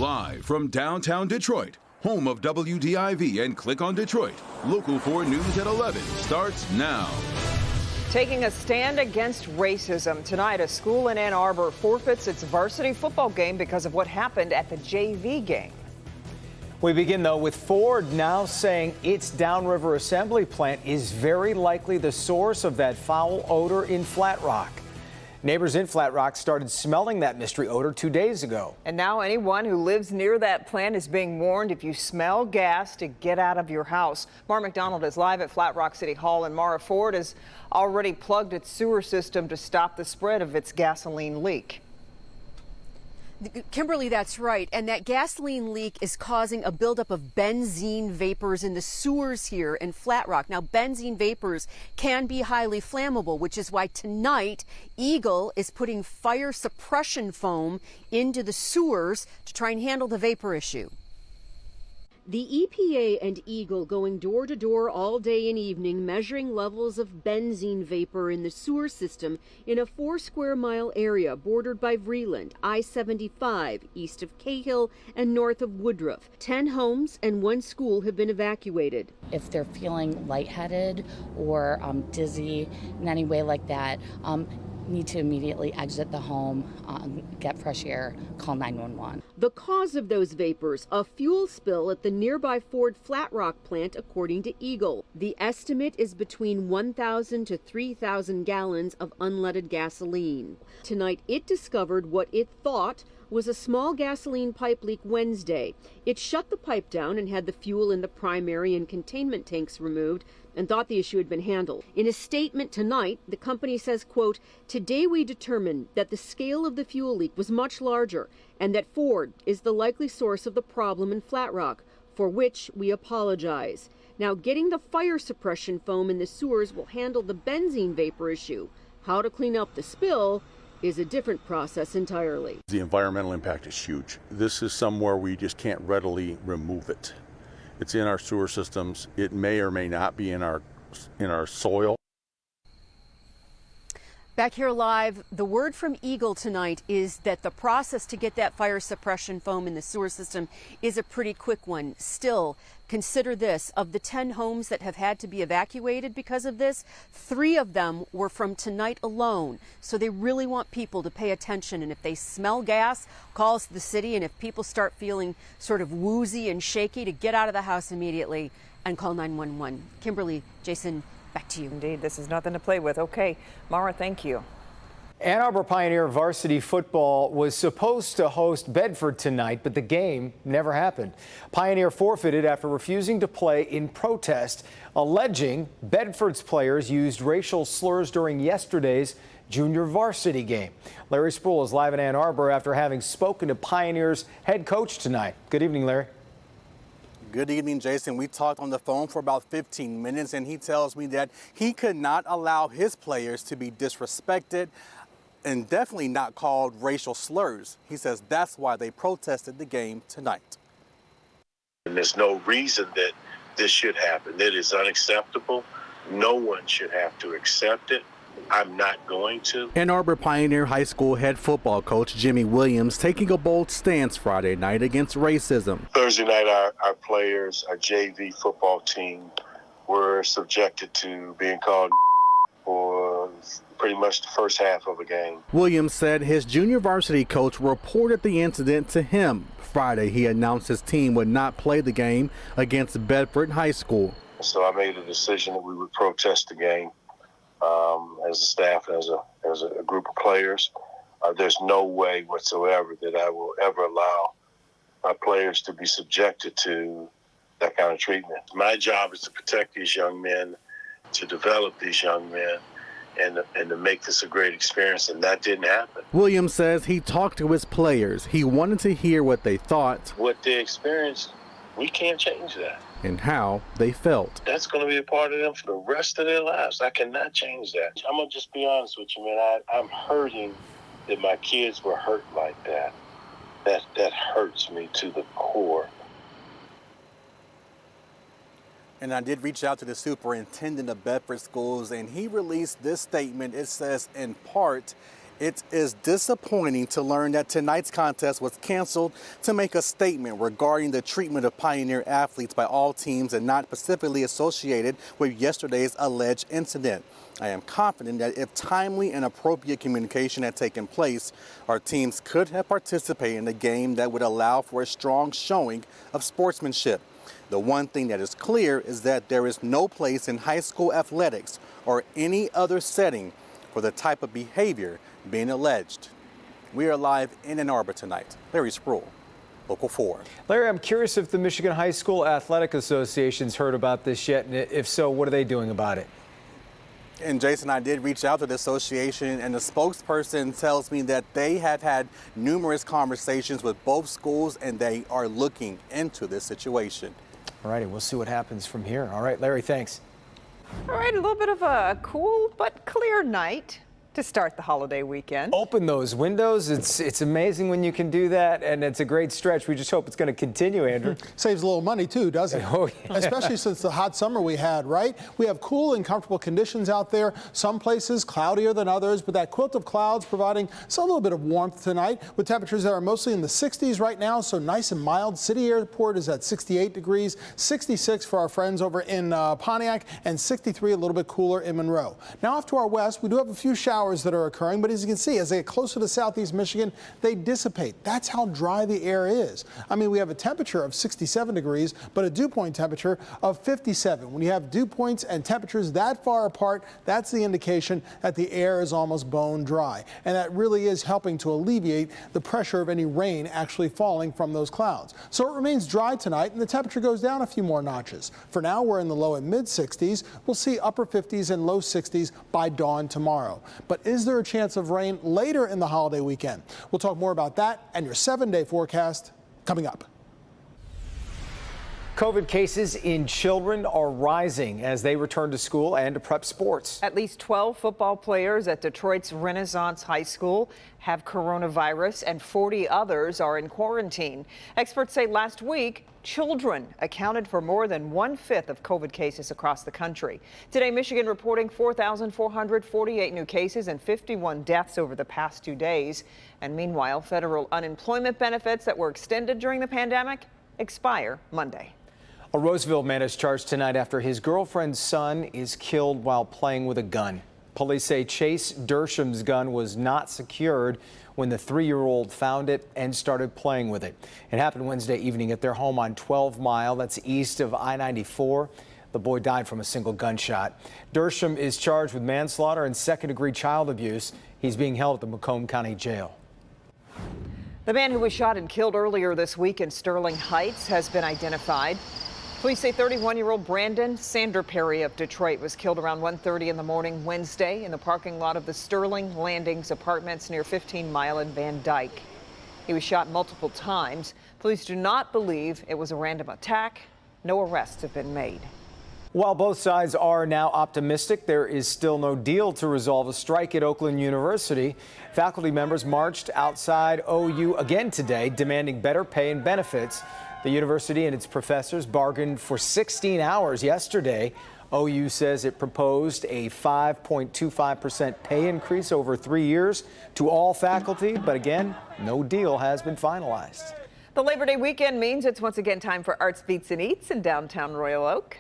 Live from downtown Detroit, home of WDIV and Click on Detroit, Local 4 News at 11 starts now. Taking a stand against racism. Tonight, a school in Ann Arbor forfeits its varsity football game because of what happened at the JV game. We begin, though, with Ford now saying its Downriver assembly plant is very likely the source of that foul odor in Flat Rock. Neighbors in Flat Rock started smelling that mystery odor 2 days ago. And now anyone who lives near that plant is being warned if you smell gas to get out of your house. Mara McDonald is live at Flat Rock City Hall, and Mara, Ford has already plugged its sewer system to stop the spread of its gasoline leak. Kimberly, that's right. And that gasoline leak is causing a buildup of benzene vapors in the sewers here in Flat Rock. Now, benzene vapors can be highly flammable, which is why tonight Eagle is putting fire suppression foam into the sewers to try and handle the vapor issue. The EPA and Eagle going door to door all day and evening, measuring levels of benzene vapor in the sewer system in a 4 square mile area bordered by Vreeland, I-75, east of Cahill and north of Woodruff. 10 homes and 1 school have been evacuated. If they're feeling lightheaded or dizzy in any way like that, need to immediately exit the home, get fresh air, call 911. The cause of those vapors, a fuel spill at the nearby Ford Flat Rock plant, according to Eagle. The estimate is between 1,000 to 3,000 gallons of unleaded gasoline. Tonight, it discovered what it thought was a small gasoline pipe leak Wednesday. It shut the pipe down and had the fuel in the primary and containment tanks removed and thought the issue had been handled. In a statement tonight, the company says, quote, "Today we determined that the scale of the fuel leak was much larger and that Ford is the likely source of the problem in Flat Rock, for which we apologize. Now, getting the fire suppression foam in the sewers will handle the benzene vapor issue. How to clean up the spill is a different process entirely." The environmental impact is huge. This is somewhere we just can't readily remove it. It's in our sewer systems. It may or may not be in our soil. Back here live, the word from Eagle tonight is that the process to get that fire suppression foam in the sewer system is a pretty quick one. Still, consider this, of the 10 homes that have had to be evacuated because of this, 3 of them were from tonight alone. So they really want people to pay attention. And if they smell gas, call the city. And if people start feeling sort of woozy and shaky, to get out of the house immediately and call 911. Kimberly, Jason, back to you. Indeed, this is nothing to play with. Okay, Mara, thank you. Ann Arbor Pioneer varsity football was supposed to host Bedford tonight, but the game never happened. Pioneer forfeited after refusing to play in protest, alleging Bedford's players used racial slurs during yesterday's junior varsity game. Larry Sproul is live in Ann Arbor after having spoken to Pioneer's head coach tonight. Good evening, Larry. Good evening, Jason. We talked on the phone for about 15 minutes, and he tells me that he could not allow his players to be disrespected and definitely not called racial slurs. He says that's why they protested the game tonight. And there's no reason that this should happen. It is unacceptable. No one should have to accept it. I'm not going to. Ann Arbor Pioneer High School head football coach Jimmy Williams taking a bold stance Friday night against racism. Thursday night, our players, our JV football team, were subjected to being called for pretty much the first half of a game. Williams said his junior varsity coach reported the incident to him. Friday, he announced his team would not play the game against Bedford High School. So I made a decision that we would protest the game. As a staff, as a group of players, there's no way whatsoever that I will ever allow my players to be subjected to that kind of treatment. My job is to protect these young men, to develop these young men, and to make this a great experience, and that didn't happen. Williams says he talked to his players. He wanted to hear what they thought. What they experienced, we can't change that. And how they felt. That's going to be a part of them for the rest of their lives. I cannot change that. I'm going to just be honest with you, man. I'm hurting that my kids were hurt like that. That hurts me to the core. And I did reach out to the superintendent of Bedford Schools, and he released this statement. It says, in part, It is disappointing to learn that tonight's contest was canceled to make a statement regarding the treatment of Pioneer athletes by all teams and not specifically associated with yesterday's alleged incident. I am confident that if timely and appropriate communication had taken place, our teams could have participated in a game that would allow for a strong showing of sportsmanship. The one thing that is clear is that there is no place in high school athletics or any other setting for the type of behavior being alleged. We are live in Ann Arbor tonight. Larry Sproul, Local 4. Larry, I'm curious if the Michigan High School Athletic Association's heard about this yet, and if so, what are they doing about it? And Jason, I did reach out to the association, and the spokesperson tells me that they have had numerous conversations with both schools and they are looking into this situation. All righty, we'll see what happens from here. All right, Larry, thanks. All right, a little bit of a cool but clear night to start the holiday weekend. Open those windows. It's amazing when you can do that, and it's a great stretch. We just hope it's going to continue, Andrew. Saves a little money too, doesn't it? Oh, yeah. Especially since the hot summer we had, right? We have cool and comfortable conditions out there. Some places cloudier than others, but that quilt of clouds providing a little bit of warmth tonight with temperatures that are mostly in the 60s right now, so nice and mild. City Airport is at 68 degrees, 66 for our friends over in Pontiac, and 63 a little bit cooler in Monroe. Now off to our west, we do have a few showers that are occurring, but as you can see, as they get closer to southeast Michigan, they dissipate. That's how dry the air is. I mean, we have a temperature of 67 degrees, but a dew point temperature of 57. When you have dew points and temperatures that far apart, that's the indication that the air is almost bone dry. And that really is helping to alleviate the pressure of any rain actually falling from those clouds. So it remains dry tonight, and the temperature goes down a few more notches. For now, we're in the low and mid 60s. We'll see upper 50s and low 60s by dawn tomorrow. But is there a chance of rain later in the holiday weekend? We'll talk more about that and your 7-day forecast coming up. COVID cases in children are rising as they return to school and to prep sports. At least 12 football players at Detroit's Renaissance High School have coronavirus and 40 others are in quarantine. Experts say last week, children accounted for more than 1/5 of COVID cases across the country. Today, Michigan reporting 4,448 new cases and 51 deaths over the past 2 days. And meanwhile, federal unemployment benefits that were extended during the pandemic expire Monday. A Roseville man is charged tonight after his girlfriend's son is killed while playing with a gun. Police say Chase Dersham's gun was not secured when the 3-year-old found it and started playing with it. It happened Wednesday evening at their home on 12 Mile, that's east of I-94. The boy died from a single gunshot. Dersham is charged with manslaughter and second-degree child abuse. He's being held at the Macomb County Jail. The man who was shot and killed earlier this week in Sterling Heights has been identified. Police say 31-year-old Brandon Sanderperry of Detroit was killed around 1:30 in the morning Wednesday in the parking lot of the Sterling Landings apartments near 15 Mile and Van Dyke. He was shot multiple times. Police do not believe it was a random attack. No arrests have been made. While both sides are now optimistic, there is still no deal to resolve a strike at Oakland University. Faculty members marched outside OU again today, demanding better pay and benefits. The university and its professors bargained for 16 hours yesterday. OU says it proposed a 5.25% pay increase over 3 years to all faculty, but again, no deal has been finalized. The Labor Day weekend means it's once again time for Arts, Beats, and Eats in downtown Royal Oak.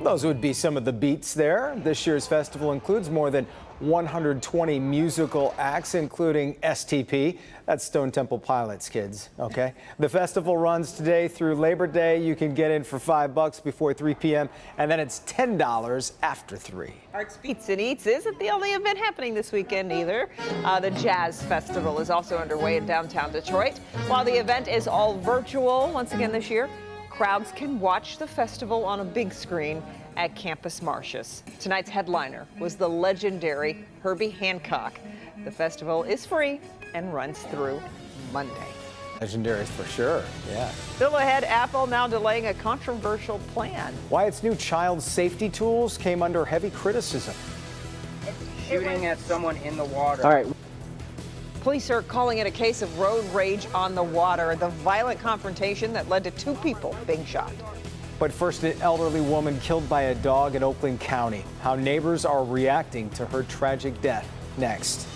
Those would be some of the beats there. This year's festival includes more than 120 musical acts, including STP. That's Stone Temple Pilots, kids, okay? The festival runs today through Labor Day. You can get in for $5 before 3 p.m., and then it's $10 after 3. Arts, Beats, and Eats isn't the only event happening this weekend either. The Jazz Festival is also underway in downtown Detroit. While the event is all virtual once again this year, crowds can watch the festival on a big screen at Campus Martius. Tonight's headliner was the legendary Herbie Hancock. The festival is free and runs through Monday. Legendary for sure, yeah. Still ahead, Apple now delaying a controversial plan. Why its new child safety tools came under heavy criticism. Shooting at someone in the water. All right. Police are calling it a case of road rage on the water, the violent confrontation that led to 2 people being shot. But first, an elderly woman killed by a dog in Oakland County. How neighbors are reacting to her tragic death. Next.